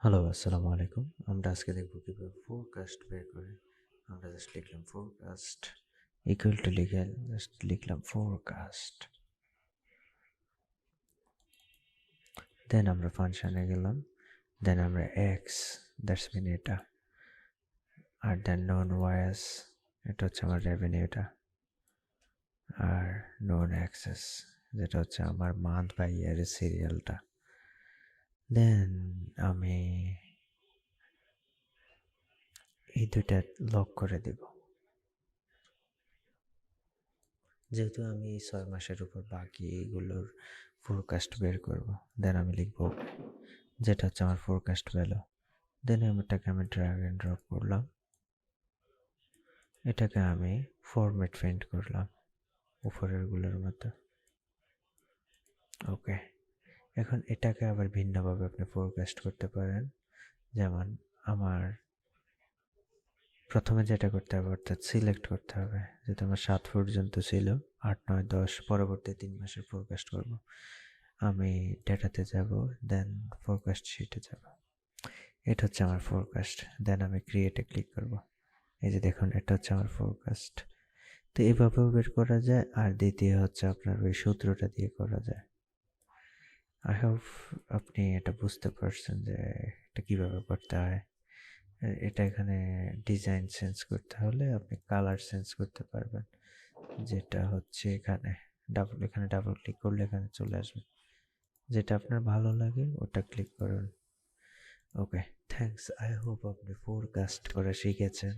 Hello, আসসালামু আলাইকুম। আমরা আজকে দেখব কীভাবে ফোরকাস্ট বের করে। আমরা জাস্ট লিখলাম ফোরকাস্ট ইকুয়াল টু জাস্ট লিখলাম ফোরকাস্ট, দেন আমরা ফাংশনে গেলাম, দেন আমরা এক্স, দ্যাটস মিন এটা, আর দেন নন ওয়াইস, এটা হচ্ছে আমার রেভিনিউটা, আর নন অ্যাক্সেস, যেটা হচ্ছে আমার মান্থ বা ইয়ারের সিরিয়ালটা। দেন আমি এই দুইটা লক করে দেব, যেহেতু আমি এই 6 মাসের উপর বাকি এইগুলোর ফোরকাস্ট বের করব। দেন আমি লিখব যেটা হচ্ছে আমার ফোরকাস্ট ভ্যালু। দেন এটাকে আমি ড্র্যাগ অ্যান্ড ড্রপ করলাম, এটাকে আমি ফরম্যাট প্রিন্ট করলাম উপরেরগুলোর মতো। ওকে, এখন এটাকে আবার ভিন্নভাবে আপনি ফোরকাস্ট করতে পারেন। যেমন আমার প্রথমে যেটা করতে হবে, অর্থাৎ সিলেক্ট করতে হবে, যেটা আমার 7 পর্যন্ত ছিল, 8, 9, 10 পরবর্তী 3 মাসের ফোরকাস্ট করব। আমি ডেটাতে যাব, দেন ফোরকাস্ট শিটে যাব। এটা হচ্ছে আমার ফোরকাস্ট। দেন আমি ক্রিয়েটে ক্লিক করব। এই যে দেখুন, এটা হচ্ছে আমার ফোরকাস্ট। তো এভাবেও বের করা যায়, আর দ্বিতীয় হচ্ছে আপনার ওই সূত্রটা দিয়ে করা যায়। আই হোপ আপনি এটা বুঝতে পারছেন যে এটা কীভাবে করতে হয়। এটা এখানে ডিজাইন চেঞ্জ করতে হলে আপনি কালার চেঞ্জ করতে পারবেন, যেটা হচ্ছে এখানে ডাবল ক্লিক করলে এখানে চলে আসবে। যেটা আপনার ভালো লাগে ওটা ক্লিক করুন। ওকে, থ্যাঙ্কস। আই হোপ আপনি ফোরকাস্ট করা শিখেছেন।